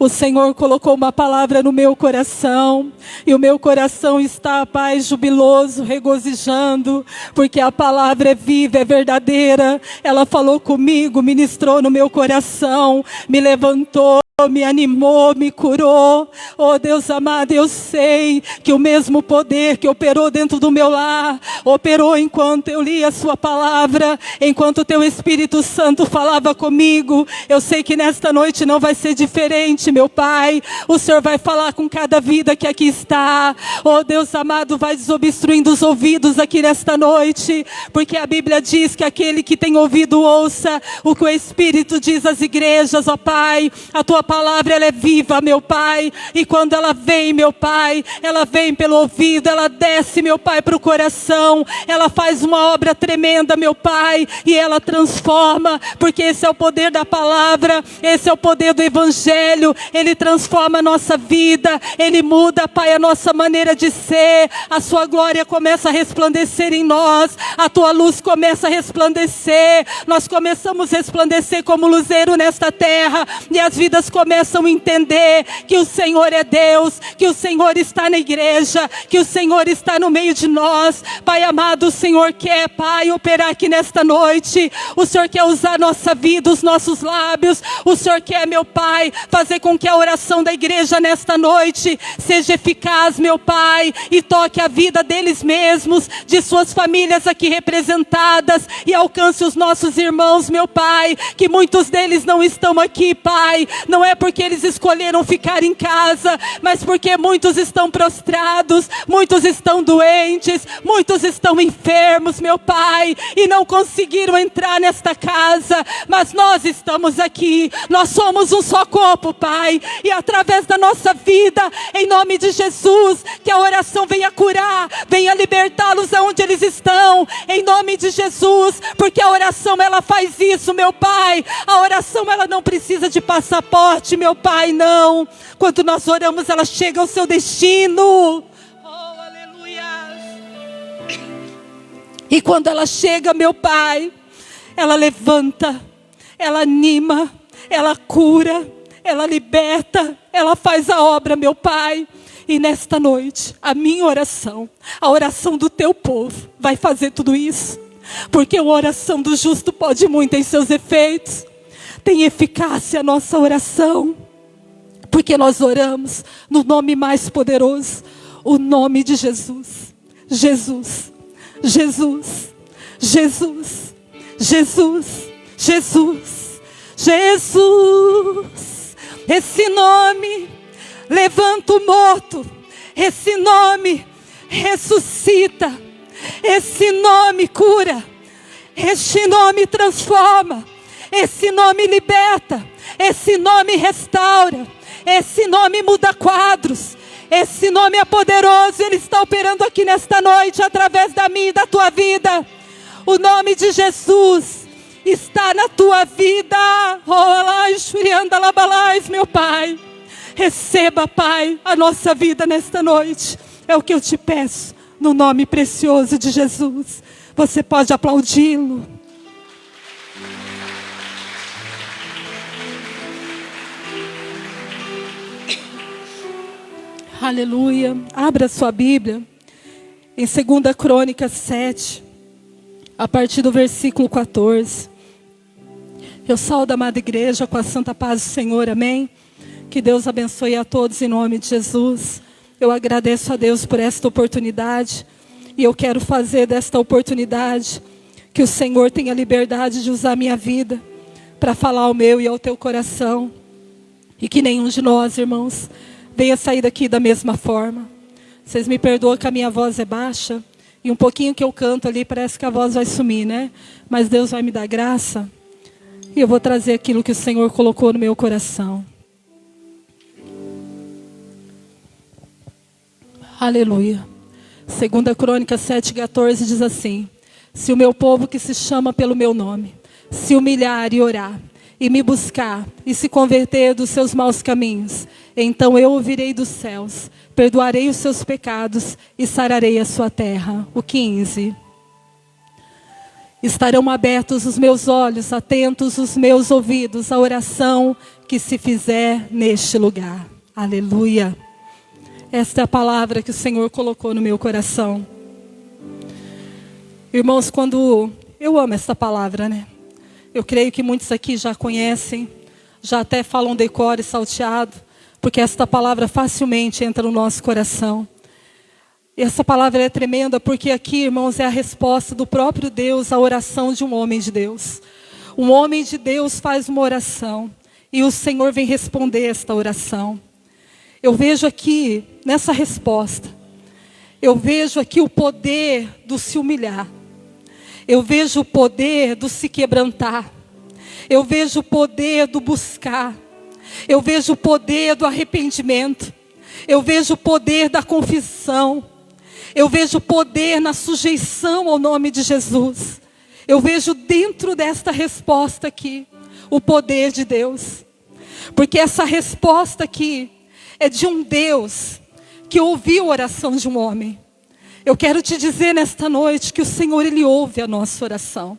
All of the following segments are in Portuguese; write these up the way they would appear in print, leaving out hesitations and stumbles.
O Senhor colocou uma palavra no meu coração, e o meu coração está, Pai, jubiloso, regozijando, porque a palavra é viva, é verdadeira. Ela falou comigo, ministrou no meu coração, me levantou, me animou, me curou. Oh Deus amado, eu sei que o mesmo poder que operou dentro do meu lar, operou enquanto eu li a sua palavra, enquanto o teu Espírito Santo falava comigo. Eu sei que nesta noite não vai ser diferente, meu Pai. O Senhor vai falar com cada vida que aqui está. Oh Deus amado, vai desobstruindo os ouvidos aqui nesta noite, porque a Bíblia diz que aquele que tem ouvido ouça o que o Espírito diz às igrejas. Ó Pai, a tua palavra, ela é viva, meu Pai, e quando ela vem, meu Pai, ela vem pelo ouvido, ela desce, meu Pai, para o coração, ela faz uma obra tremenda, meu Pai, e ela transforma, porque esse é o poder da palavra, esse é o poder do Evangelho. Ele transforma a nossa vida, ele muda, Pai, a nossa maneira de ser. A sua glória começa a resplandecer em nós, a tua luz começa a resplandecer, nós começamos a resplandecer como luzeiro nesta terra, e as vidas começam a entender que o Senhor é Deus, que o Senhor está na igreja, que o Senhor está no meio de nós. Pai amado, o Senhor quer, Pai, operar aqui nesta noite. O Senhor quer usar a nossa vida, os nossos lábios. O Senhor quer, meu Pai, fazer com que a oração da igreja nesta noite seja eficaz, meu Pai, e toque a vida deles mesmos, de suas famílias aqui representadas, e alcance os nossos irmãos, meu Pai, que muitos deles não estão aqui, Pai. Não é porque eles escolheram ficar em casa, mas porque muitos estão prostrados, muitos estão doentes, muitos estão enfermos, meu Pai, e não conseguiram entrar nesta casa, mas nós estamos aqui, nós somos um só corpo, Pai, e através da nossa vida, em nome de Jesus, que a oração venha curar, venha libertá-los aonde eles estão, em nome de Jesus, porque a oração, ela faz isso, meu Pai. A oração, ela não precisa de passaporte, meu Pai, não. Quando nós oramos, ela chega ao seu destino. Oh, aleluia. E quando ela chega, meu Pai, ela levanta, ela anima, ela cura, ela liberta, ela faz a obra, meu Pai. E nesta noite, a minha oração, a oração do teu povo, vai fazer tudo isso. Porque a oração do justo pode muito em seus efeitos. Tem eficácia a nossa oração, porque nós oramos no nome mais poderoso, o nome de Jesus. Jesus, Jesus, Jesus, Jesus, Jesus, Jesus. Esse nome levanta o morto, esse nome ressuscita, esse nome cura, esse nome transforma, esse nome liberta, esse nome restaura, esse nome muda quadros, esse nome é poderoso. Ele está operando aqui nesta noite, através da minha e da tua vida. O nome de Jesus está na tua vida. Meu Pai, receba, Pai, a nossa vida nesta noite. É o que eu te peço, no nome precioso de Jesus. Você pode aplaudi-lo. Aleluia. Abra sua Bíblia em 2 Crônicas 7, a partir do versículo 14. Eu saúdo a amada igreja com a santa paz do Senhor, amém? Que Deus abençoe a todos em nome de Jesus. Eu agradeço a Deus por esta oportunidade, e eu quero fazer desta oportunidade que o Senhor tenha liberdade de usar a minha vida para falar ao meu e ao teu coração, e que nenhum de nós, irmãos, venha sair daqui da mesma forma. Vocês me perdoam que a minha voz é baixa, e um pouquinho que eu canto ali parece que a voz vai sumir, né? Mas Deus vai me dar graça, e eu vou trazer aquilo que o Senhor colocou no meu coração. Aleluia. 2 Crônicas 7,14 diz assim: se o meu povo que se chama pelo meu nome se humilhar e orar, e me buscar, e se converter dos seus maus caminhos, então eu ouvirei dos céus, perdoarei os seus pecados, e sararei a sua terra. O 15. Estarão abertos os meus olhos, atentos os meus ouvidos à oração que se fizer neste lugar. Aleluia. Esta é a palavra que o Senhor colocou no meu coração. Irmãos, quando eu amo esta palavra, né? Eu creio que muitos aqui já conhecem, já até falam decor e salteado, porque esta palavra facilmente entra no nosso coração. E essa palavra é tremenda porque aqui, irmãos, é a resposta do próprio Deus à oração de um homem de Deus. Um homem de Deus faz uma oração e o Senhor vem responder esta oração. Eu vejo aqui, nessa resposta, eu vejo aqui o poder do se humilhar. Eu vejo o poder do se quebrantar. Eu vejo o poder do buscar. Eu vejo o poder do arrependimento. Eu vejo o poder da confissão. Eu vejo o poder na sujeição ao nome de Jesus. Eu vejo dentro desta resposta aqui o poder de Deus. Porque essa resposta aqui é de um Deus que ouviu a oração de um homem. Eu quero te dizer nesta noite que o Senhor, Ele ouve a nossa oração.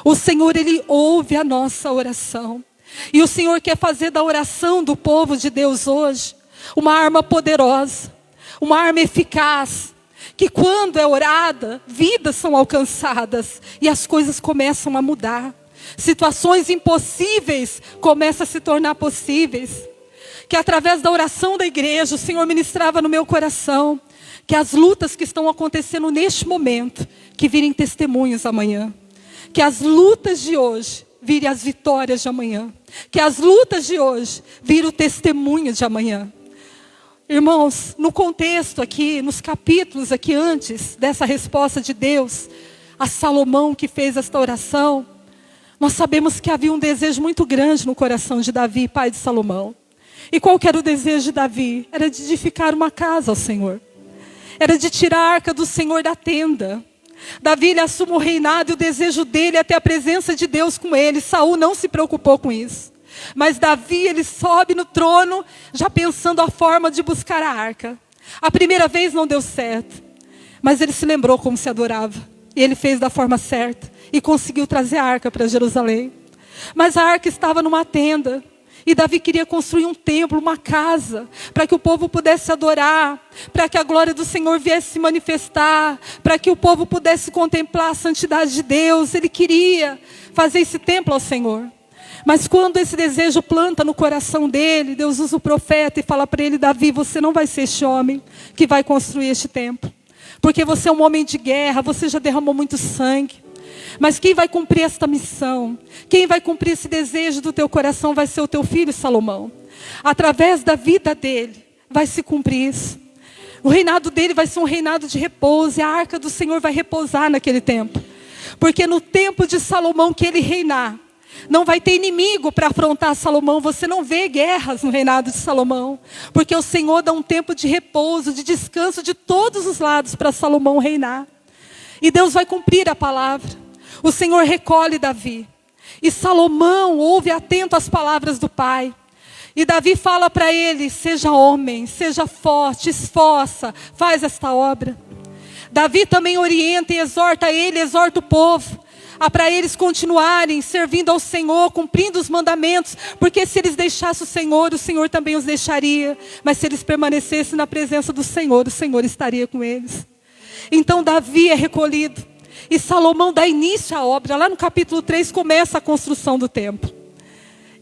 O Senhor, Ele ouve a nossa oração. E o Senhor quer fazer da oração do povo de Deus hoje uma arma poderosa, uma arma eficaz, que quando é orada, vidas são alcançadas e as coisas começam a mudar. Situações impossíveis começam a se tornar possíveis. Que através da oração da igreja, o Senhor ministrava no meu coração, que as lutas que estão acontecendo neste momento, que virem testemunhos amanhã. Que as lutas de hoje virem as vitórias de amanhã. Que as lutas de hoje virem o testemunho de amanhã. Irmãos, no contexto aqui, nos capítulos aqui antes dessa resposta de Deus a Salomão que fez esta oração, nós sabemos que havia um desejo muito grande no coração de Davi, pai de Salomão. E qual que era o desejo de Davi? Era de edificar uma casa ao Senhor. Era de tirar a arca do Senhor da tenda. Davi, ele assume o reinado e o desejo dele é ter a presença de Deus com ele. Saul não se preocupou com isso. Mas Davi, ele sobe no trono já pensando a forma de buscar a arca. A primeira vez não deu certo. Mas ele se lembrou como se adorava. E ele fez da forma certa. E conseguiu trazer a arca para Jerusalém. Mas a arca estava numa tenda. E Davi queria construir um templo, uma casa, para que o povo pudesse adorar, para que a glória do Senhor viesse se manifestar, para que o povo pudesse contemplar a santidade de Deus. Ele queria fazer esse templo ao Senhor. Mas quando esse desejo planta no coração dele, Deus usa o profeta e fala para ele: Davi, você não vai ser este homem que vai construir este templo. Porque você é um homem de guerra, você já derramou muito sangue. Mas quem vai cumprir esta missão, quem vai cumprir esse desejo do teu coração vai ser o teu filho Salomão. Através da vida dele vai se cumprir isso. O reinado dele vai ser um reinado de repouso e a arca do Senhor vai repousar naquele tempo. Porque no tempo de Salomão que ele reinar, não vai ter inimigo para afrontar Salomão. Você não vê guerras no reinado de Salomão. Porque o Senhor dá um tempo de repouso, de descanso de todos os lados para Salomão reinar. E Deus vai cumprir a palavra. O Senhor recolhe Davi. E Salomão ouve atento às palavras do pai. E Davi fala para ele: seja homem, seja forte, esforça, faz esta obra. Davi também orienta e exorta ele, exorta o povo, para eles continuarem servindo ao Senhor, cumprindo os mandamentos. Porque se eles deixassem o Senhor também os deixaria. Mas se eles permanecessem na presença do Senhor, o Senhor estaria com eles. Então Davi é recolhido. E Salomão dá início à obra. Lá no capítulo 3 começa a construção do templo.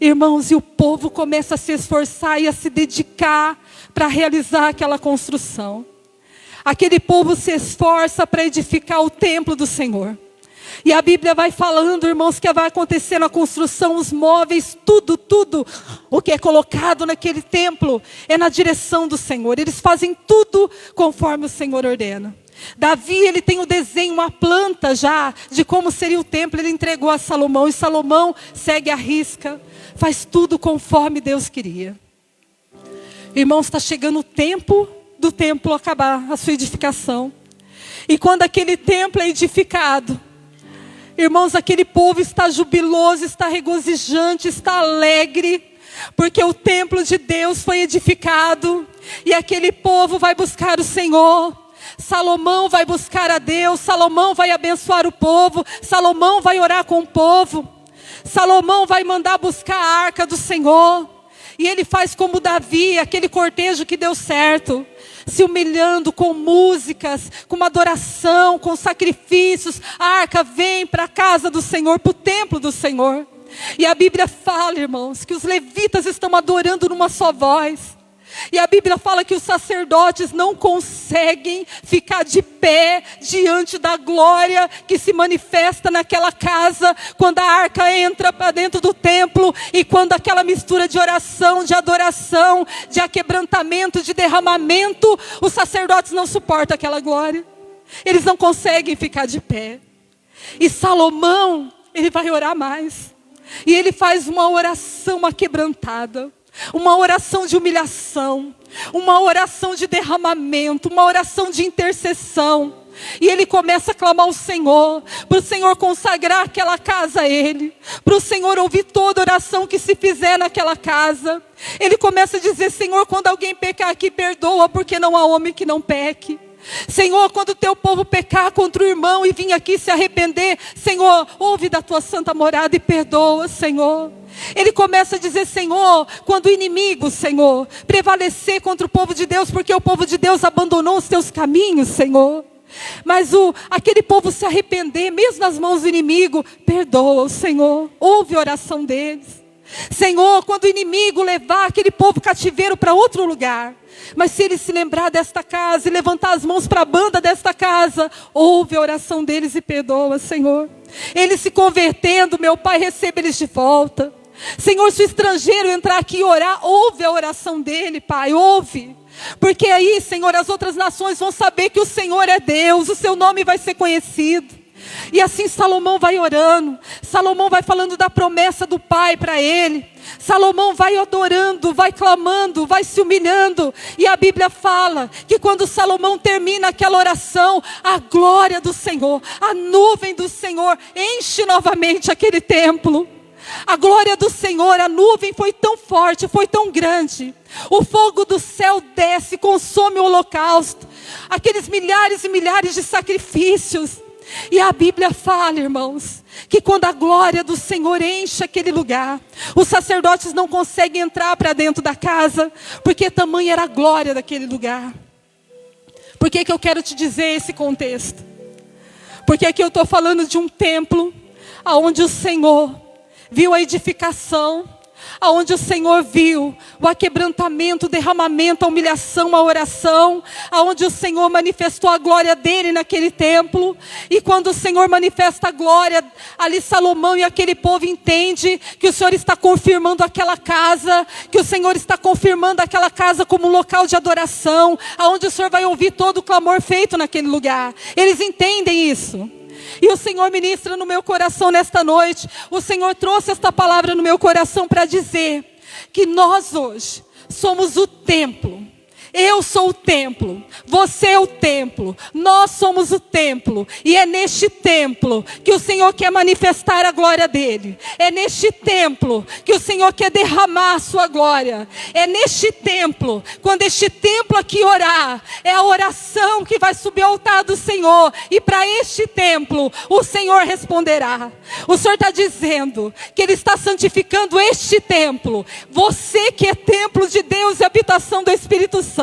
Irmãos, e o povo começa a se esforçar e a se dedicar para realizar aquela construção. Aquele povo se esforça para edificar o templo do Senhor. E a Bíblia vai falando, irmãos, que vai acontecer na construção, os móveis, tudo o que é colocado naquele templo é na direção do Senhor. Eles fazem tudo conforme o Senhor ordena. Davi, ele tem o desenho, uma planta já de como seria o templo. Ele entregou a Salomão e Salomão segue a risca, faz tudo conforme Deus queria. Irmãos, está chegando o tempo do templo acabar a sua edificação. E quando aquele templo é edificado, irmãos, aquele povo está jubiloso, está regozijante, está alegre, porque o templo de Deus foi edificado e aquele povo vai buscar o Senhor. Salomão vai buscar a Deus, Salomão vai abençoar o povo, Salomão vai orar com o povo, Salomão vai mandar buscar a arca do Senhor. E ele faz como Davi, aquele cortejo que deu certo, se humilhando com músicas, com uma adoração, com sacrifícios. A arca vem para a casa do Senhor, para o templo do Senhor. E a Bíblia fala, irmãos, que os levitas estão adorando numa só voz. E a Bíblia fala que os sacerdotes não conseguem ficar de pé diante da glória que se manifesta naquela casa, quando a arca entra para dentro do templo, e quando aquela mistura de oração, de adoração, de aquebrantamento, de derramamento, os sacerdotes não suportam aquela glória. Eles não conseguem ficar de pé. E Salomão, ele vai orar mais. E ele faz uma oração aquebrantada. Uma oração de humilhação, uma oração de derramamento, uma oração de intercessão. E ele começa a clamar ao Senhor, para o Senhor consagrar aquela casa a ele, para o Senhor ouvir toda oração que se fizer naquela casa. Ele começa a dizer: Senhor, quando alguém pecar aqui, perdoa, porque não há homem que não peque. Senhor, quando o teu povo pecar contra o irmão e vir aqui se arrepender, Senhor, ouve da tua santa morada e perdoa, Senhor. Ele começa a dizer: Senhor, quando o inimigo, Senhor, prevalecer contra o povo de Deus, porque o povo de Deus abandonou os teus caminhos, Senhor. Mas aquele povo se arrepender, mesmo nas mãos do inimigo, perdoa, Senhor, ouve a oração deles. Senhor, quando o inimigo levar aquele povo cativeiro para outro lugar, mas se ele se lembrar desta casa e levantar as mãos para a banda desta casa, ouve a oração deles e perdoa, Senhor. Eles se convertendo, meu Pai, receba eles de volta. Senhor, se o estrangeiro entrar aqui e orar, ouve a oração dele, Pai, ouve. Porque aí, Senhor, as outras nações vão saber que o Senhor é Deus, o seu nome vai ser conhecido. E assim Salomão vai orando, Salomão vai falando da promessa do Pai para ele. Salomão vai adorando, vai clamando, vai se humilhando. E a Bíblia fala que quando Salomão termina aquela oração, a glória do Senhor, a nuvem do Senhor enche novamente aquele templo. A glória do Senhor, a nuvem foi tão forte, foi tão grande. O fogo do céu desce, consome o holocausto, aqueles milhares e milhares de sacrifícios. E a Bíblia fala, irmãos, que quando a glória do Senhor enche aquele lugar, os sacerdotes não conseguem entrar para dentro da casa, porque tamanha era a glória daquele lugar. Por que eu quero te dizer esse contexto? Porque aqui eu estou falando de um templo, onde o Senhor viu a edificação, aonde o Senhor viu o aquebrantamento, o derramamento, a humilhação, a oração, aonde o Senhor manifestou a glória dele naquele templo. E quando o Senhor manifesta a glória, ali Salomão e aquele povo entende que o Senhor está confirmando aquela casa, que o Senhor está confirmando aquela casa como um local de adoração, aonde o Senhor vai ouvir todo o clamor feito naquele lugar. Eles entendem isso. E o Senhor ministra no meu coração nesta noite. O Senhor trouxe esta palavra no meu coração para dizer que nós hoje somos o templo. Eu sou o templo, você é o templo, nós somos o templo. E é neste templo que o Senhor quer manifestar a glória dele. É neste templo que o Senhor quer derramar a sua glória. É neste templo, quando este templo aqui orar, é a oração que vai subir ao altar do Senhor. E para este templo o Senhor responderá. O Senhor está dizendo que Ele está santificando este templo. Você que é templo de Deus e habitação do Espírito Santo.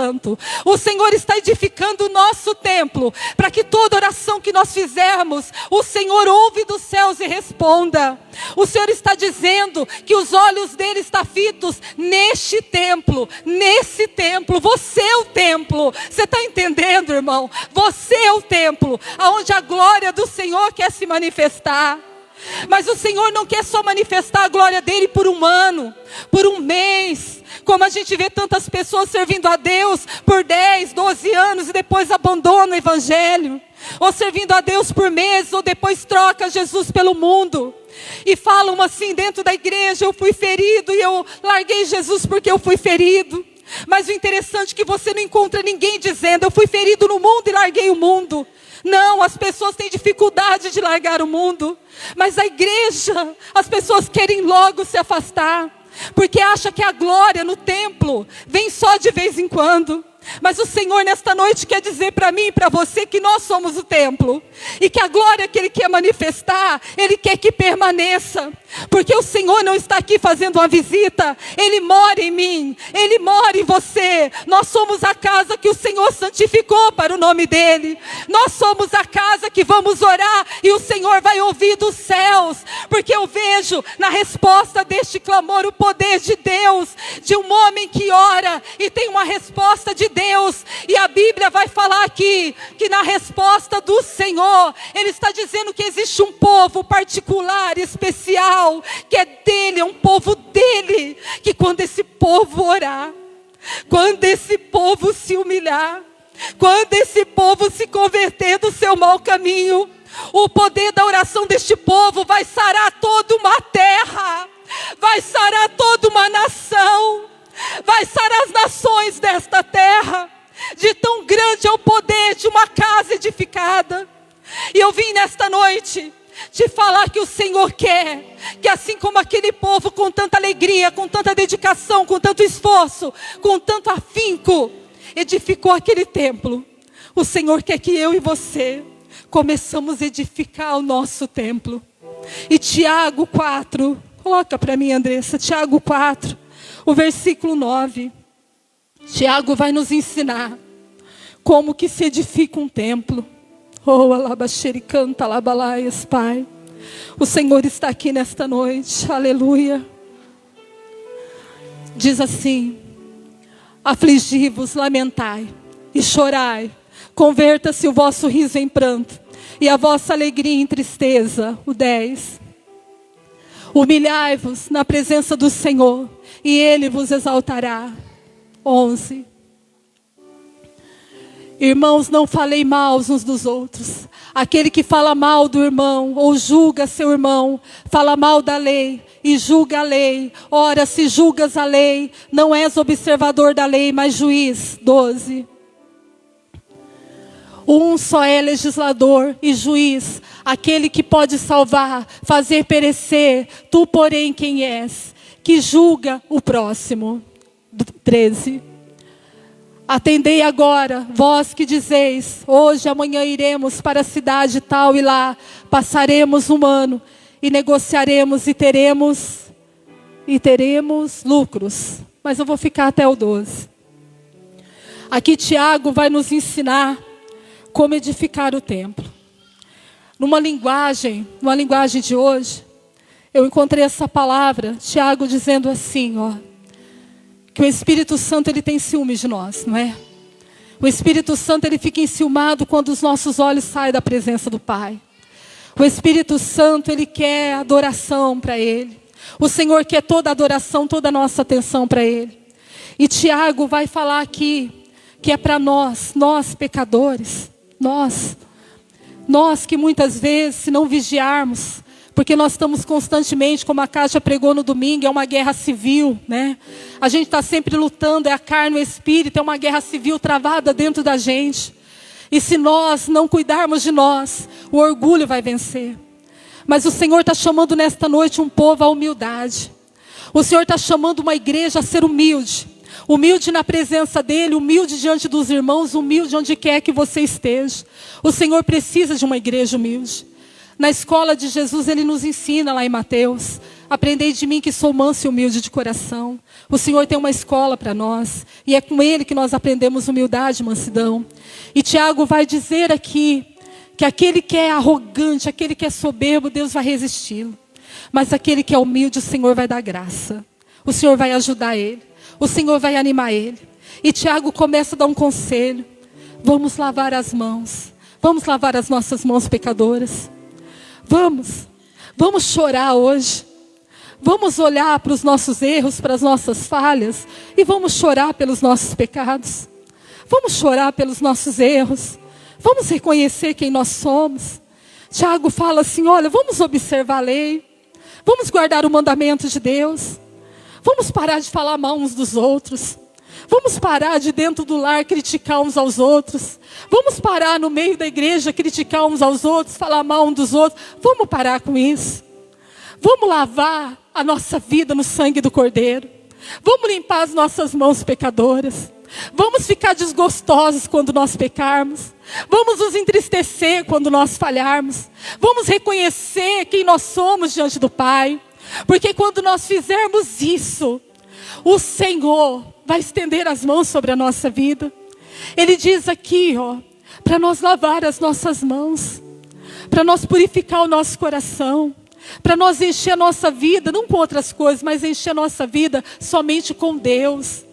O Senhor está edificando o nosso templo, para que toda oração que nós fizermos, o Senhor ouve dos céus e responda. O Senhor está dizendo que os olhos dele estão fitos neste templo, nesse templo. Você é o templo. Você está entendendo, irmão? Você é o templo, aonde a glória do Senhor quer se manifestar. Mas o Senhor não quer só manifestar a glória dele por um ano, por um mês, como a gente vê tantas pessoas servindo a Deus por 10, 12 anos e depois abandonam o evangelho, ou servindo a Deus por meses, ou depois troca Jesus pelo mundo, e falam assim dentro da igreja: eu fui ferido e eu larguei Jesus porque eu fui ferido. Mas o interessante é que você não encontra ninguém dizendo: eu fui ferido no mundo e larguei o mundo. Não, as pessoas têm dificuldade de largar o mundo, mas a igreja, as pessoas querem logo se afastar, porque acham que a glória no templo vem só de vez em quando. Mas o Senhor nesta noite quer dizer para mim e para você que nós somos o templo. E que a glória que Ele quer manifestar, Ele quer que permaneça. Porque o Senhor não está aqui fazendo uma visita. Ele mora em mim, Ele mora em você. Nós somos a casa que o Senhor santificou para o nome dEle. Nós somos a casa que vamos orar e o Senhor vai ouvir dos céus. Porque eu vejo na resposta deste clamor o poder de Deus. De um homem que ora e tem uma resposta de Deus. E a Bíblia vai falar aqui que na resposta do Senhor, Ele está dizendo que existe um povo particular, especial, que é dele, é um povo dele, que quando esse povo orar, quando esse povo se humilhar, quando esse povo se converter do seu mau caminho, o poder da oração deste povo vai sarar toda uma terra, vai sarar toda uma nação, vai sarar as nações desta terra. De tão grande é o poder de uma casa edificada. E eu vim nesta noite te falar que o Senhor quer que assim como aquele povo com tanta alegria, com tanta dedicação, com tanto esforço, com tanto afinco, edificou aquele templo, o Senhor quer que eu e você começamos a edificar o nosso templo. E Tiago 4, coloca para mim, Andressa, Tiago 4, o versículo 9. Tiago vai nos ensinar como que se edifica um templo. Oh, alabaxericanta, alabalaias, Pai. O Senhor está aqui nesta noite, aleluia. Diz assim: afligi-vos, lamentai e chorai. Converta-se o vosso riso em pranto e a vossa alegria em tristeza. O 10. Humilhai-vos na presença do Senhor e Ele vos exaltará. 11. Irmãos, não falei mal uns dos outros. Aquele que fala mal do irmão ou julga seu irmão, fala mal da lei e julga a lei. Ora, se julgas a lei, não és observador da lei, mas juiz. 12. Um só é legislador e juiz, aquele que pode salvar, fazer perecer. Tu, porém, quem és? Que julga o próximo. 13. Atendei agora, vós que dizeis, hoje, amanhã iremos para a cidade tal e lá, passaremos um ano e negociaremos e teremos lucros. Mas eu vou ficar até o 12. Aqui Tiago vai nos ensinar como edificar o templo. Numa linguagem de hoje, eu encontrei essa palavra, Tiago dizendo assim, ó, que o Espírito Santo ele tem ciúmes de nós, não é? O Espírito Santo ele fica enciumado quando os nossos olhos saem da presença do Pai. O Espírito Santo ele quer adoração para Ele. O Senhor quer toda a adoração, toda a nossa atenção para Ele. E Tiago vai falar aqui que é para nós pecadores, nós que muitas vezes, se não vigiarmos, porque nós estamos constantemente, como a Kátia pregou no domingo, é uma guerra civil, né? A gente está sempre lutando, é a carne, o espírito, é uma guerra civil travada dentro da gente. E se nós não cuidarmos de nós, o orgulho vai vencer. Mas o Senhor está chamando nesta noite um povo à humildade. O Senhor está chamando uma igreja a ser humilde. Humilde na presença dEle, humilde diante dos irmãos, humilde onde quer que você esteja. O Senhor precisa de uma igreja humilde. Na escola de Jesus, Ele nos ensina lá em Mateus: aprendei de mim que sou manso e humilde de coração. O Senhor tem uma escola para nós. E é com Ele que nós aprendemos humildade e mansidão. E Tiago vai dizer aqui que aquele que é arrogante, aquele que é soberbo, Deus vai resisti-lo. Mas aquele que é humilde, o Senhor vai dar graça. O Senhor vai ajudar ele. O Senhor vai animar ele. E Tiago começa a dar um conselho. Vamos lavar as mãos. Vamos lavar as nossas mãos pecadoras. Vamos chorar hoje. Vamos olhar para os nossos erros, para as nossas falhas. E vamos chorar pelos nossos pecados. Vamos chorar pelos nossos erros. Vamos reconhecer quem nós somos. Tiago fala assim, olha, vamos observar a lei. Vamos guardar o mandamento de Deus. Vamos parar de falar mal uns dos outros. Vamos parar de dentro do lar criticar uns aos outros. Vamos parar no meio da igreja criticar uns aos outros, falar mal uns dos outros. Vamos parar com isso. Vamos lavar a nossa vida no sangue do Cordeiro. Vamos limpar as nossas mãos pecadoras. Vamos ficar desgostosos quando nós pecarmos. Vamos nos entristecer quando nós falharmos. Vamos reconhecer quem nós somos diante do Pai. Porque quando nós fizermos isso, o Senhor vai estender as mãos sobre a nossa vida. Ele diz aqui, para nós lavar as nossas mãos, para nós purificar o nosso coração, para nós encher a nossa vida, não com outras coisas, mas encher a nossa vida somente com Deus.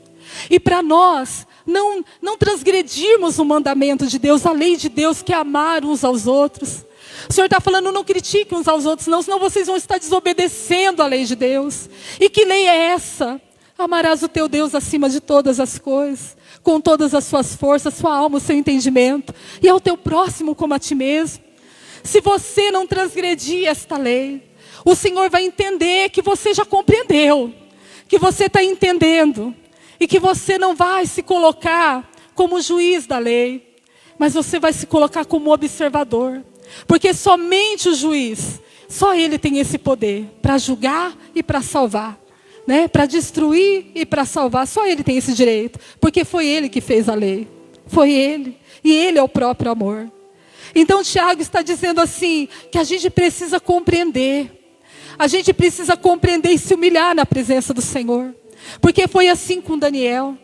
E para nós não transgredirmos o mandamento de Deus, a lei de Deus, que é amar uns aos outros. O Senhor está falando, não critiquem uns aos outros, não, senão vocês vão estar desobedecendo a lei de Deus. E que lei é essa? Amarás o teu Deus acima de todas as coisas, com todas as suas forças, sua alma, o seu entendimento, e ao teu próximo como a ti mesmo. Se você não transgredir esta lei, o Senhor vai entender que você já compreendeu, que você está entendendo, e que você não vai se colocar como juiz da lei, mas você vai se colocar como observador. Porque somente o juiz, só ele tem esse poder para julgar e para salvar, né? Para destruir e para salvar, só ele tem esse direito, porque foi ele que fez a lei, foi ele, e ele é o próprio amor. Então Tiago está dizendo assim, que a gente precisa compreender, a gente precisa compreender e se humilhar na presença do Senhor, porque foi assim com Daniel.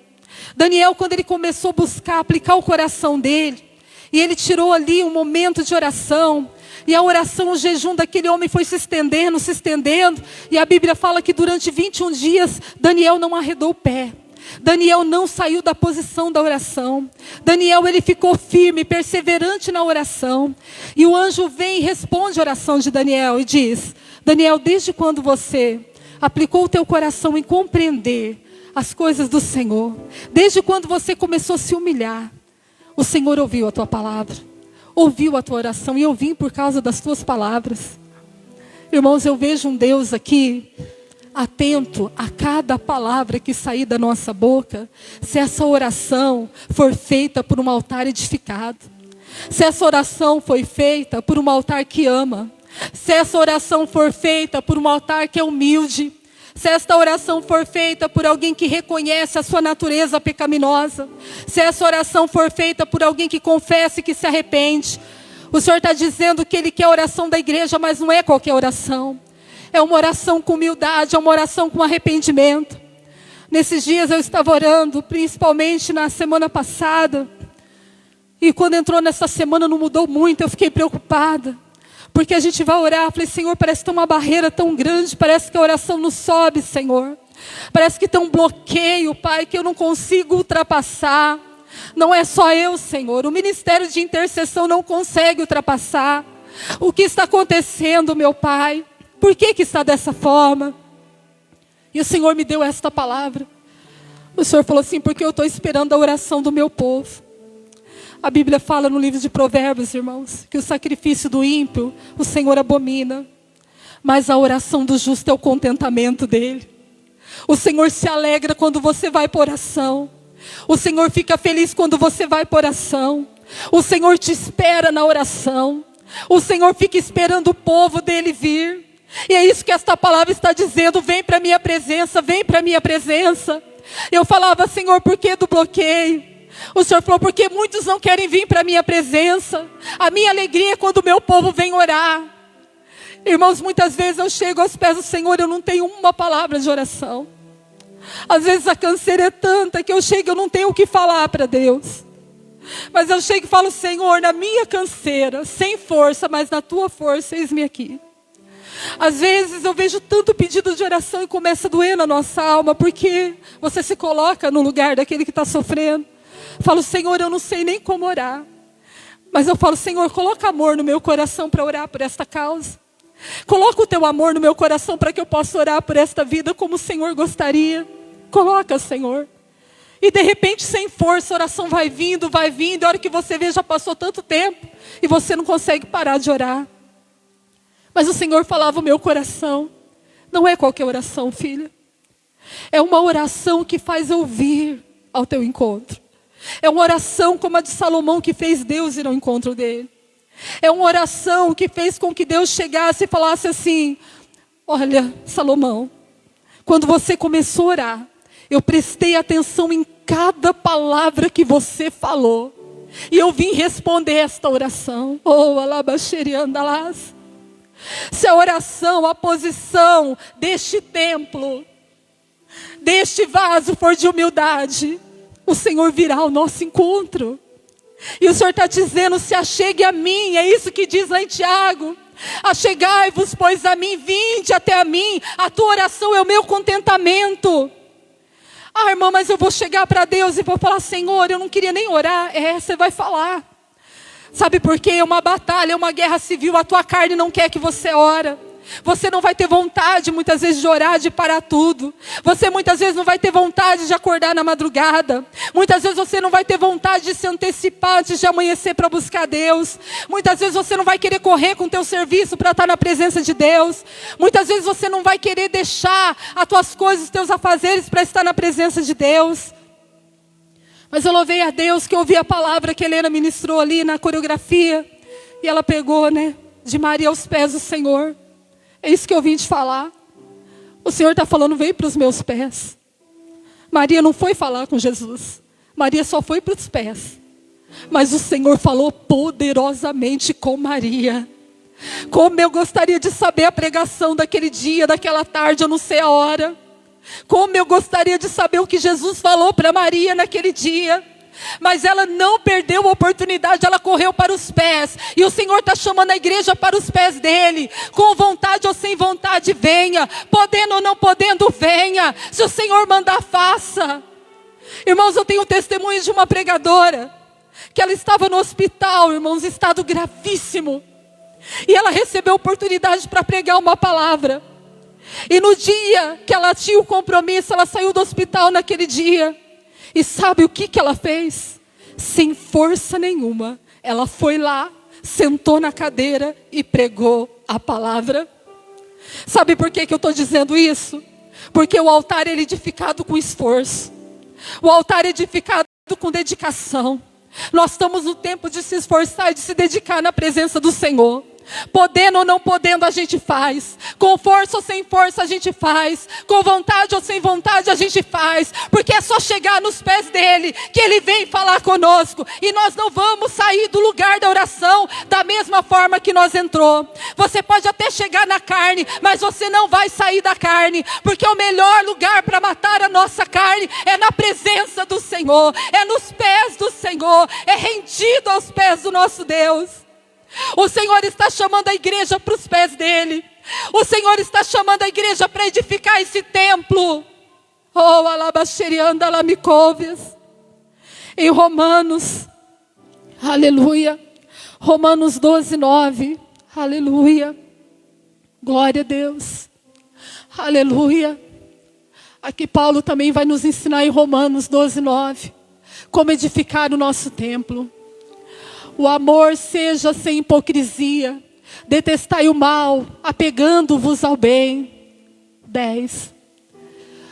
Daniel, quando ele começou a buscar, aplicar o coração dele, e ele tirou ali um momento de oração, e a oração, o jejum daquele homem foi se estendendo, e a Bíblia fala que durante 21 dias, Daniel não arredou o pé. Daniel não saiu da posição da oração. Daniel, ele ficou firme, perseverante na oração. E o anjo vem e responde a oração de Daniel e diz, Daniel, desde quando você aplicou o teu coração em compreender as coisas do Senhor, desde quando você começou a se humilhar, o Senhor ouviu a tua palavra, ouviu a tua oração, e eu vim por causa das tuas palavras. Irmãos, eu vejo um Deus aqui, atento a cada palavra que sair da nossa boca, se essa oração for feita por um altar edificado, se essa oração foi feita por um altar que ama, se essa oração for feita por um altar que é humilde, se esta oração for feita por alguém que reconhece a sua natureza pecaminosa, se essa oração for feita por alguém que confessa e que se arrepende, o Senhor está dizendo que Ele quer a oração da igreja, mas não é qualquer oração. É uma oração com humildade, é uma oração com arrependimento. Nesses dias eu estava orando, principalmente na semana passada, e quando entrou nessa semana não mudou muito, eu fiquei preocupada. Porque a gente vai orar, falei, Senhor, parece que tem uma barreira tão grande, parece que a oração não sobe, Senhor. Parece que tem um bloqueio, Pai, que eu não consigo ultrapassar. Não é só eu, Senhor, o ministério de intercessão não consegue ultrapassar. O que está acontecendo, meu Pai? Por que está dessa forma? E o Senhor me deu esta palavra. O Senhor falou assim, porque eu estou esperando a oração do meu povo. A Bíblia fala no livro de Provérbios, irmãos, que o sacrifício do ímpio, o Senhor abomina. Mas a oração do justo é o contentamento dele. O Senhor se alegra quando você vai para oração. O Senhor fica feliz quando você vai para oração. O Senhor te espera na oração. O Senhor fica esperando o povo dele vir. E é isso que esta palavra está dizendo, vem para a minha presença, vem para a minha presença. Eu falava, Senhor, por que do bloqueio? O Senhor falou, porque muitos não querem vir para a minha presença. A minha alegria é quando o meu povo vem orar. Irmãos, muitas vezes eu chego aos pés do Senhor, eu não tenho uma palavra de oração. Às vezes a canseira é tanta que eu chego e eu não tenho o que falar para Deus. Mas eu chego e falo, Senhor, na minha canseira, sem força, mas na tua força, eis-me aqui. Às vezes eu vejo tanto pedido de oração e começa a doer na nossa alma, porque você se coloca no lugar daquele que está sofrendo. Falo, Senhor, eu não sei nem como orar. Mas eu falo, Senhor, coloca amor no meu coração para orar por esta causa. Coloca o teu amor no meu coração para que eu possa orar por esta vida como o Senhor gostaria. Coloca, Senhor. E de repente, sem força, a oração vai vindo. E a hora que você vê, já passou tanto tempo. E você não consegue parar de orar. Mas o Senhor falava o meu coração. Não é qualquer oração, filha. É uma oração que faz eu vir ao teu encontro. É uma oração como a de Salomão, que fez Deus ir ao encontro dele. É uma oração que fez com que Deus chegasse e falasse assim, olha, Salomão, quando você começou a orar, eu prestei atenção em cada palavra que você falou. E eu vim responder esta oração. Oh, alabaxeriandalás. Se a oração, a posição deste templo, deste vaso for de humildade, o Senhor virá ao nosso encontro. E o Senhor está dizendo, se achegue a mim, é isso que diz lá em Tiago. Achegai-vos, pois, a mim, vinde até a mim, a tua oração é o meu contentamento. Ah, irmã, mas eu vou chegar para Deus e vou falar, Senhor, eu não queria nem orar. Você vai falar. Sabe por quê? É uma batalha, é uma guerra civil, a tua carne não quer que você ore. Você não vai ter vontade muitas vezes de orar, de parar tudo. Você muitas vezes não vai ter vontade de acordar na madrugada. Muitas vezes você não vai ter vontade de se antecipar antes de amanhecer para buscar Deus. Muitas vezes você não vai querer correr com o teu serviço para estar na presença de Deus. Muitas vezes você não vai querer deixar as tuas coisas, os teus afazeres para estar na presença de Deus. Mas eu louvei a Deus que eu ouvi a palavra que a Helena ministrou ali na coreografia. E ela pegou, de Maria aos pés do Senhor. É isso que eu vim te falar. O Senhor está falando, vem para os meus pés. Maria não foi falar com Jesus. Maria só foi para os pés. Mas o Senhor falou poderosamente com Maria. Como eu gostaria de saber a pregação daquele dia, daquela tarde, eu não sei a hora. Como eu gostaria de saber o que Jesus falou para Maria naquele dia. Mas ela não perdeu a oportunidade, ela correu para os pés. E o Senhor está chamando a igreja para os pés dele. Com vontade ou sem vontade, venha. Podendo ou não podendo, venha. Se o Senhor mandar, faça. Irmãos, eu tenho um testemunho de uma pregadora. Que ela estava no hospital, irmãos, em estado gravíssimo. E ela recebeu a oportunidade para pregar uma palavra. E no dia que ela tinha o compromisso, ela saiu do hospital naquele dia. E sabe o que ela fez? Sem força nenhuma, ela foi lá, sentou na cadeira e pregou a palavra. Sabe por que eu estou dizendo isso? Porque o altar é edificado com esforço. O altar é edificado com dedicação. Nós estamos no tempo de se esforçar e de se dedicar na presença do Senhor. Podendo ou não podendo, a gente faz. Com força ou sem força, a gente faz. Com vontade ou sem vontade, a gente faz. Porque é só chegar nos pés dele que ele vem falar conosco. E nós não vamos sair do lugar da oração da mesma forma que nós entrou. Você pode até chegar na carne, mas você não vai sair da carne. Porque o melhor lugar para matar a nossa carne é na presença do Senhor. É nos pés do Senhor. É rendido aos pés do nosso Deus. O Senhor está chamando a igreja para os pés dele. O Senhor está chamando a igreja para edificar esse templo. Oh, alabaxerianda lamicóvias. Em Romanos, aleluia. Romanos 12, 9. Aleluia. Glória a Deus. Aleluia. Aqui Paulo também vai nos ensinar em Romanos 12, 9. Como edificar o nosso templo. O amor seja sem hipocrisia. Detestai o mal, apegando-vos ao bem. 10.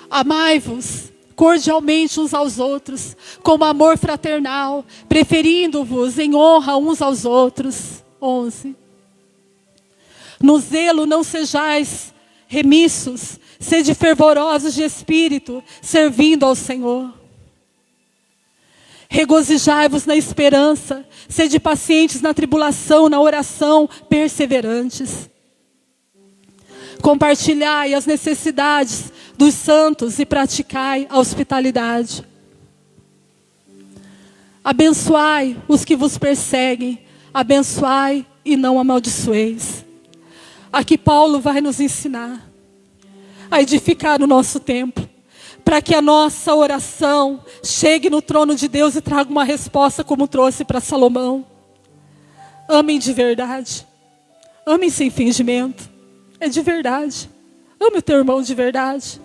Amai-vos cordialmente uns aos outros, com amor fraternal, preferindo-vos em honra uns aos outros. 11. No zelo não sejais remissos, sede fervorosos de espírito, servindo ao Senhor. Regozijai-vos na esperança, sede pacientes na tribulação, na oração, perseverantes. Compartilhai as necessidades dos santos e praticai a hospitalidade. Abençoai os que vos perseguem, abençoai e não amaldiçoeis. Aqui Paulo vai nos ensinar a edificar o nosso templo. Para que a nossa oração chegue no trono de Deus e traga uma resposta como trouxe para Salomão. Amem de verdade. Amem sem fingimento. É de verdade. Ame o teu irmão de verdade.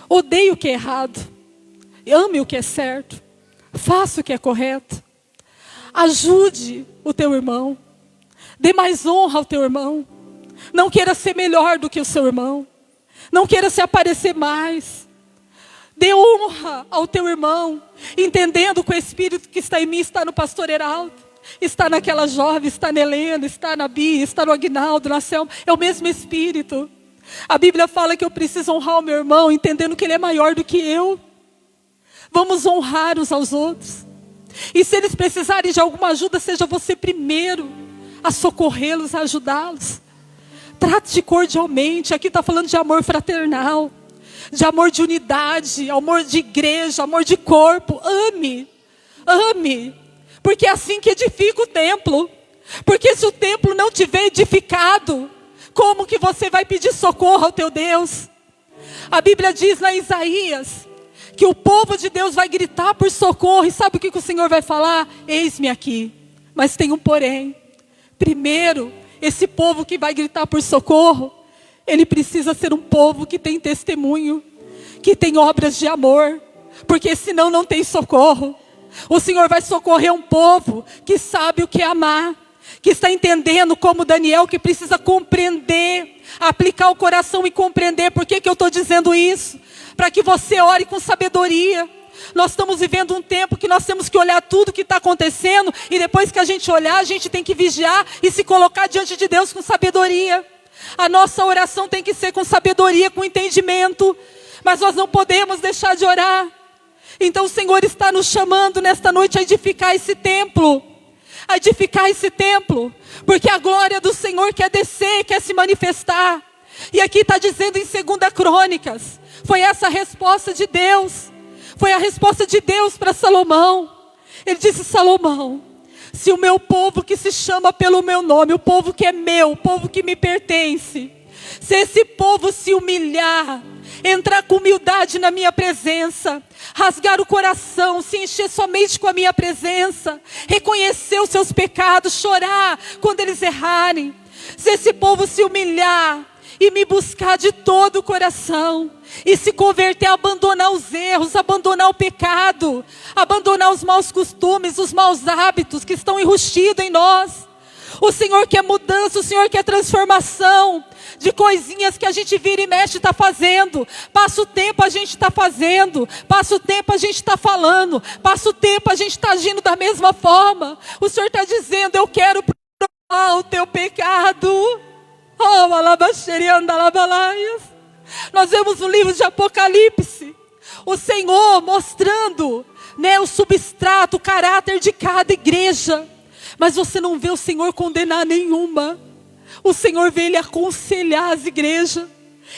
Odeie o que é errado. Ame o que é certo. Faça o que é correto. Ajude o teu irmão. Dê mais honra ao teu irmão. Não queira ser melhor do que o seu irmão. Não queira se aparecer mais. Dê honra ao teu irmão, entendendo que o Espírito que está em mim está no pastor Heraldo, está naquela jovem, está na Helena, está na Bia, está no Aguinaldo, na Selma. É o mesmo Espírito. A Bíblia fala que eu preciso honrar o meu irmão, entendendo que ele é maior do que eu. Vamos honrar uns aos outros. E se eles precisarem de alguma ajuda, seja você primeiro a socorrê-los, a ajudá-los. Trate cordialmente. Aqui está falando de amor fraternal, de amor de unidade, amor de igreja, amor de corpo. Ame, ame, porque é assim que edifica o templo. Porque se o templo não tiver edificado, como que você vai pedir socorro ao teu Deus? A Bíblia diz lá em Isaías que o povo de Deus vai gritar por socorro. E sabe o que o Senhor vai falar? Eis-me aqui. Mas tem um porém. Primeiro, esse povo que vai gritar por socorro, ele precisa ser um povo que tem testemunho, que tem obras de amor. Porque senão não tem socorro. O Senhor vai socorrer um povo que sabe o que é amar, que está entendendo, como Daniel, que precisa compreender, aplicar o coração e compreender. Por que eu estou dizendo isso? Para que você ore com sabedoria. Nós estamos vivendo um tempo que nós temos que olhar tudo que está acontecendo, e depois que a gente olhar, a gente tem que vigiar e se colocar diante de Deus com sabedoria. A nossa oração tem que ser com sabedoria, com entendimento, mas nós não podemos deixar de orar. Então o Senhor está nos chamando nesta noite a edificar esse templo. A edificar esse templo, porque a glória do Senhor quer descer, quer se manifestar. E aqui está dizendo em 2 Crônicas, foi essa a resposta de Deus. Foi a resposta de Deus para Salomão. Ele disse: Salomão, se o meu povo que se chama pelo meu nome, o povo que é meu, o povo que me pertence, se esse povo se humilhar, entrar com humildade na minha presença, rasgar o coração, se encher somente com a minha presença, reconhecer os seus pecados, chorar quando eles errarem, se esse povo se humilhar e me buscar de todo o coração, e se converter, abandonar os erros, abandonar o pecado, abandonar os maus costumes, os maus hábitos que estão enrustidos em nós. O Senhor quer mudança, o Senhor quer transformação de coisinhas que a gente vira e mexe está fazendo. Passa o tempo, a gente está fazendo. Passa o tempo, a gente está falando. Passa o tempo, a gente está agindo da mesma forma. O Senhor está dizendo: eu quero provar o teu pecado. Oh, alabaxerianda, alabalaias. Nós vemos no livro de Apocalipse o Senhor mostrando, o substrato, o caráter de cada igreja. Mas você não vê o Senhor condenar nenhuma. O Senhor vê Ele aconselhar as igrejas.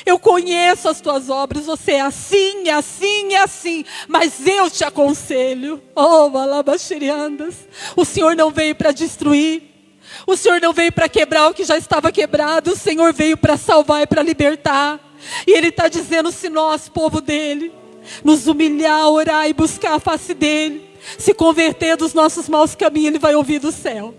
Eu conheço as tuas obras, você é assim, é assim, é assim, mas eu te aconselho. Oh, alabaxeriandas. O Senhor não veio para destruir. O Senhor não veio para quebrar o que já estava quebrado. O Senhor veio para salvar e para libertar. E Ele está dizendo: se nós, povo dEle, nos humilhar, orar e buscar a face dEle, se converter dos nossos maus caminhos, Ele vai ouvir do céu.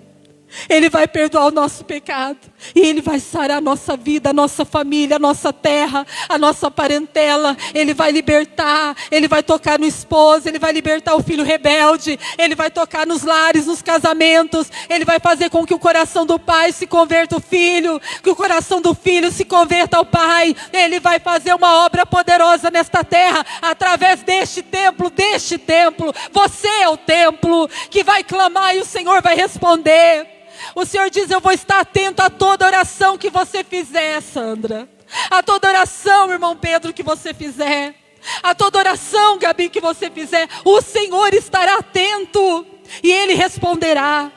Ele vai perdoar o nosso pecado. E Ele vai sarar a nossa vida, a nossa família, a nossa terra, a nossa parentela. Ele vai libertar. Ele vai tocar no esposo. Ele vai libertar o filho rebelde. Ele vai tocar nos lares, nos casamentos. Ele vai fazer com que o coração do pai se converta ao filho, que o coração do filho se converta ao pai. Ele vai fazer uma obra poderosa nesta terra, através deste templo, deste templo. Você é o templo que vai clamar e o Senhor vai responder. O Senhor diz: eu vou estar atento a toda oração que você fizer, Sandra. A toda oração, irmão Pedro, que você fizer. A toda oração, Gabi, que você fizer. O Senhor estará atento e Ele responderá.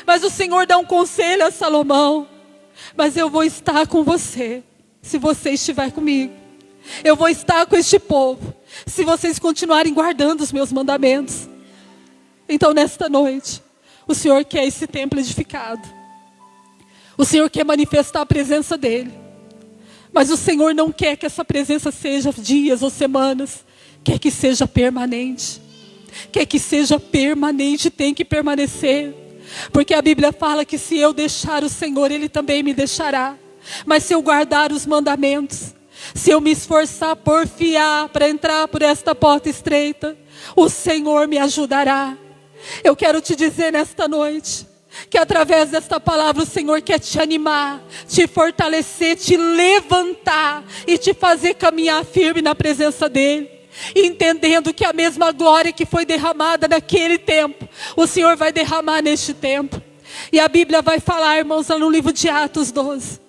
Mas o Senhor dá um conselho a Salomão: mas eu vou estar com você, se você estiver comigo. Eu vou estar com este povo, se vocês continuarem guardando os meus mandamentos. Então, nesta noite, o Senhor quer esse templo edificado. O Senhor quer manifestar a presença dEle. Mas o Senhor não quer que essa presença seja dias ou semanas. Quer que seja permanente. Quer que seja permanente, tem que permanecer. Porque a Bíblia fala que se eu deixar o Senhor, Ele também me deixará. Mas se eu guardar os mandamentos, se eu me esforçar, porfiar para entrar por esta porta estreita, o Senhor me ajudará. Eu quero te dizer nesta noite, que através desta palavra o Senhor quer te animar, te fortalecer, te levantar e te fazer caminhar firme na presença dEle. Entendendo que a mesma glória que foi derramada naquele tempo, o Senhor vai derramar neste tempo. E a Bíblia vai falar, irmãos, lá no livro de Atos 12,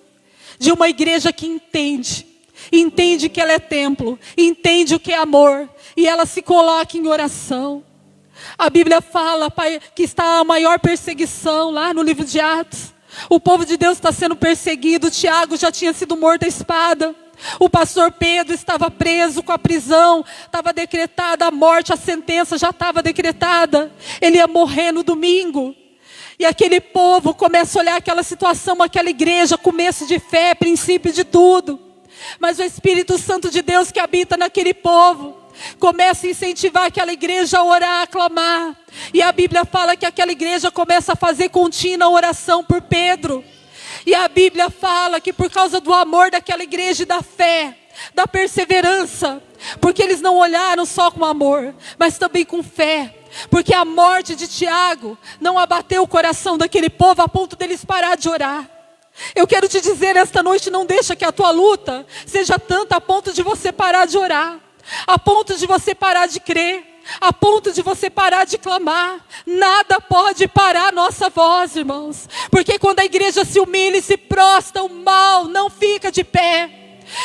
de uma igreja que entende que ela é templo, entende o que é amor, e ela se coloca em oração. A Bíblia fala, Pai, que está a maior perseguição lá no livro de Atos. O povo de Deus está sendo perseguido. Tiago já tinha sido morto à espada. O pastor Pedro estava preso com a prisão. Estava decretada a morte, a sentença já estava decretada. Ele ia morrer no domingo. E aquele povo começa a olhar aquela situação, aquela igreja, começo de fé, princípio de tudo. Mas o Espírito Santo de Deus que habita naquele povo começa a incentivar aquela igreja a orar, a clamar. E a Bíblia fala que aquela igreja começa a fazer contínua oração por Pedro. E a Bíblia fala que por causa do amor daquela igreja e da fé, da perseverança, porque eles não olharam só com amor, mas também com fé. Porque a morte de Tiago não abateu o coração daquele povo a ponto deles parar de orar. Eu quero te dizer esta noite, não deixa que a tua luta seja tanta a ponto de você parar de orar, a ponto de você parar de crer, a ponto de você parar de clamar. Nada pode parar a nossa voz, irmãos. Porque quando a igreja se humilha e se prostra, o mal não fica de pé.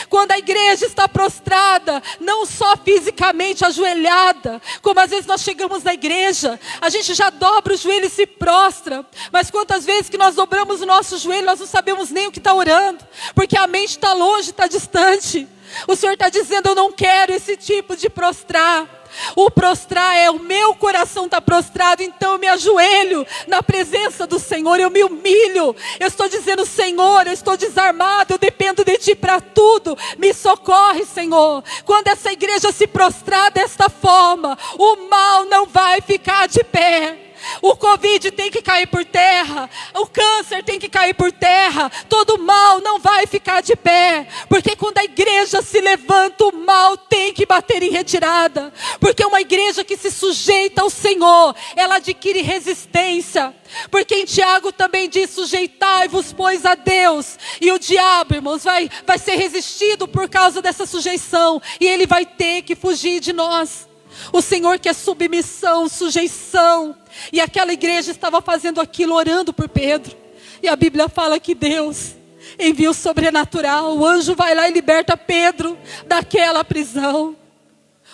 Quando a igreja está prostrada, não só fisicamente ajoelhada, como às vezes nós chegamos na igreja, a gente já dobra o joelho e se prostra. Mas quantas vezes que nós dobramos o nosso joelho, nós não sabemos nem o que está orando, porque a mente está longe, está distante. O Senhor está dizendo, eu não quero esse tipo de prostrar. O prostrar é o meu coração está prostrado, então eu me ajoelho na presença do Senhor, eu me humilho. Eu estou dizendo, Senhor, eu estou desarmado, eu dependo de Ti para tudo. Me socorre, Senhor. Quando essa igreja se prostrar desta forma, o mal não vai ficar de pé. O Covid tem que cair por terra, o câncer tem que cair por terra, todo mal não vai ficar de pé, porque quando a igreja se levanta, o mal tem que bater em retirada, porque uma igreja que se sujeita ao Senhor, ela adquire resistência, porque em Tiago também diz, sujeitai-vos pois a Deus, e o diabo, irmãos, vai ser resistido por causa dessa sujeição, e ele vai ter que fugir de nós. O Senhor quer submissão, sujeição. E aquela igreja estava fazendo aquilo, orando por Pedro. E a Bíblia fala que Deus envia o sobrenatural. O anjo vai lá e liberta Pedro daquela prisão.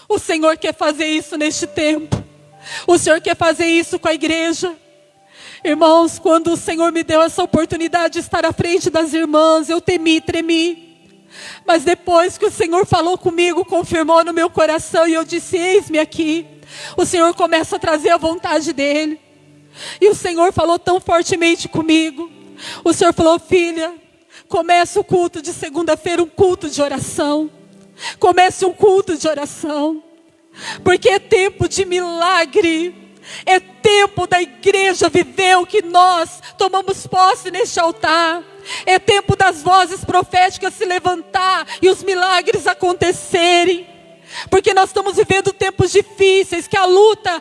O Senhor quer fazer isso neste tempo. O Senhor quer fazer isso com a igreja. Irmãos, quando o Senhor me deu essa oportunidade de estar à frente das irmãs, eu temi, tremi. Mas depois que o Senhor falou comigo, confirmou no meu coração, e eu disse, eis-me aqui. O Senhor começa a trazer a vontade dEle. E o Senhor falou tão fortemente comigo. O Senhor falou, filha, comece o culto de segunda-feira, um culto de oração. Comece um culto de oração. Porque é tempo de milagre. É tempo da igreja viver o que nós tomamos posse neste altar. É tempo das vozes proféticas se levantar e os milagres acontecerem. Porque nós estamos vivendo tempos difíceis, que a luta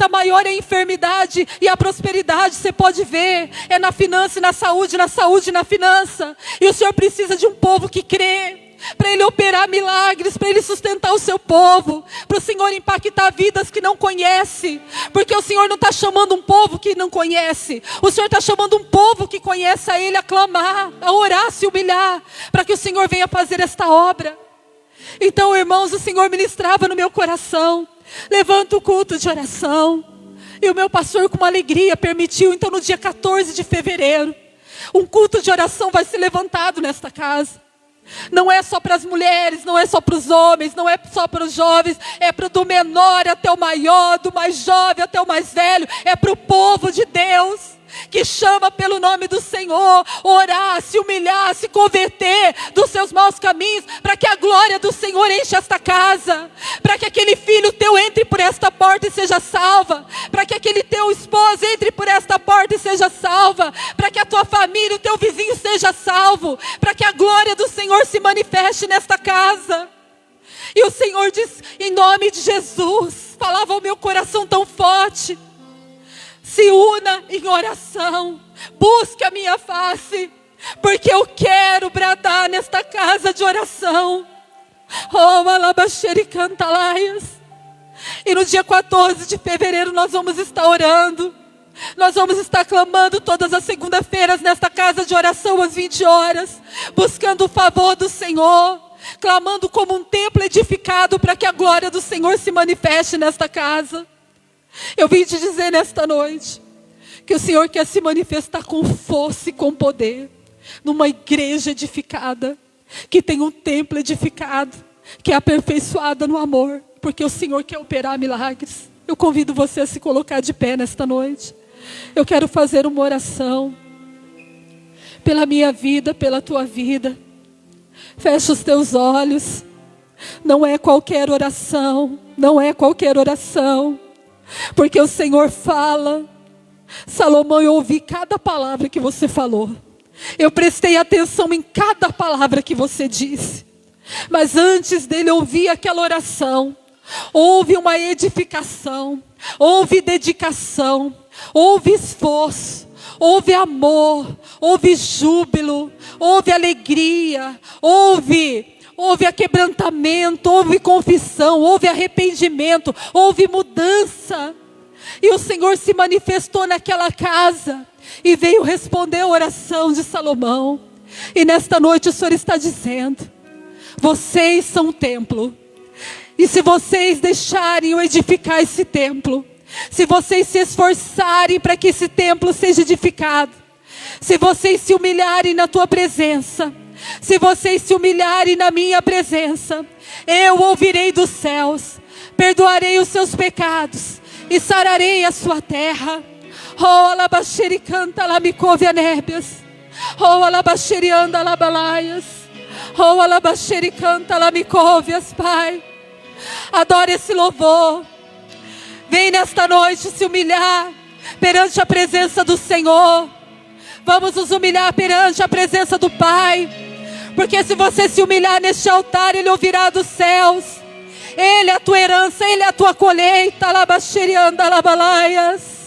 maior é a enfermidade e a prosperidade, você pode ver, é na finança e na saúde e na finança. E o Senhor precisa de um povo que crê, para Ele operar milagres, para Ele sustentar o seu povo, para o Senhor impactar vidas que não conhece, porque o Senhor não está chamando um povo que não conhece, o Senhor está chamando um povo que conhece a Ele, a clamar, a orar, a se humilhar, para que o Senhor venha fazer esta obra. Então, irmãos, o Senhor ministrava no meu coração, levanta o culto de oração, e o meu pastor com uma alegria permitiu. Então no dia 14 de fevereiro, um culto de oração vai ser levantado nesta casa. Não é só para as mulheres, não é só para os homens, não é só para os jovens, é para do menor até o maior, do mais jovem até o mais velho, é para o povo de Deus, que chama pelo nome do Senhor, orar, se humilhar, se converter dos seus maus caminhos, para que a glória do Senhor enche esta casa, para que aquele filho teu entre por esta porta e seja salva, para que aquele teu esposo entre por esta porta e seja salva, para que a tua família, o teu vizinho seja salvo, para que a glória do Senhor se manifeste nesta casa. E o Senhor diz, em nome de Jesus, falava ao meu coração tão forte, se una em oração, busque a minha face, porque eu quero bradar nesta casa de oração. Oh, alabaxeri cantalaias. E no dia 14 de fevereiro nós vamos estar orando. Nós vamos estar clamando todas as segundas-feiras nesta casa de oração às 20 horas, buscando o favor do Senhor, clamando como um templo edificado para que a glória do Senhor se manifeste nesta casa. Eu vim te dizer nesta noite que o Senhor quer se manifestar com força e com poder numa igreja edificada, que tem um templo edificado, que é aperfeiçoada no amor, porque o Senhor quer operar milagres. Eu convido você a se colocar de pé nesta noite. Eu quero fazer uma oração pela minha vida, pela tua vida. Fecha os teus olhos. Não é qualquer oração, não é qualquer oração, porque o Senhor fala. Salomão, eu ouvi cada palavra que você falou. Eu prestei atenção em cada palavra que você disse. Mas antes dele ouvir aquela oração, houve uma edificação, houve dedicação, houve esforço, houve amor, houve júbilo, houve alegria, houve aquebrantamento, houve confissão, houve arrependimento, houve mudança. E o Senhor se manifestou naquela casa e veio responder a oração de Salomão. E nesta noite o Senhor está dizendo: vocês são o templo. E se vocês deixarem eu edificar esse templo, se vocês se esforçarem para que esse templo seja edificado, se vocês se humilharem na tua presença, se vocês se humilharem na minha presença, eu ouvirei dos céus, perdoarei os seus pecados e sararei a sua terra. Oh, alabaxeri canta lamicove anébias. Oh, alabaxeri anda labalaias. Oh, alabaxeri canta lamicóvias, Pai. Adore esse louvor. Vem nesta noite se humilhar perante a presença do Senhor. Vamos nos humilhar perante a presença do Pai. Porque se você se humilhar neste altar, Ele ouvirá dos céus. Ele é a tua herança, Ele é a tua colheita. Alabaxeri anda labalaias.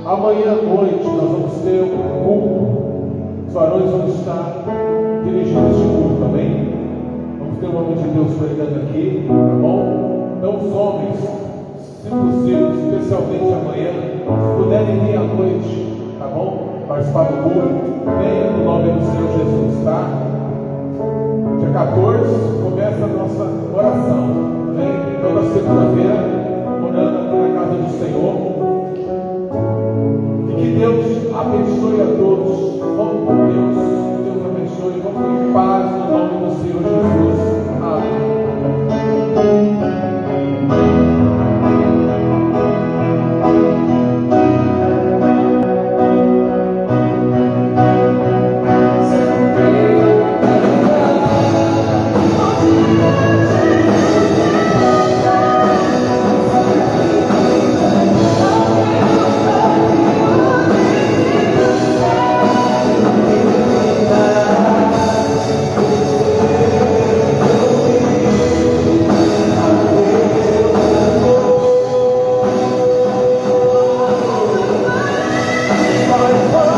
Amanhã à noite nós vamos ter um culto. Os varões vão estar dirigindo este culto também. Vamos ter um homem de Deus pregando aqui, tá bom? Então os homens, se possível, especialmente amanhã, se puderem vir à noite, tá bom? Participar do culto, venha no nome do Senhor Jesus, tá? Dia 14 começa a nossa oração, vem toda segunda-feira, orando aqui na casa do Senhor. E que Deus abençoe a todos. Vamos com Deus, que Deus abençoe, vamos em paz no nome do Senhor Jesus. Amém. Bye.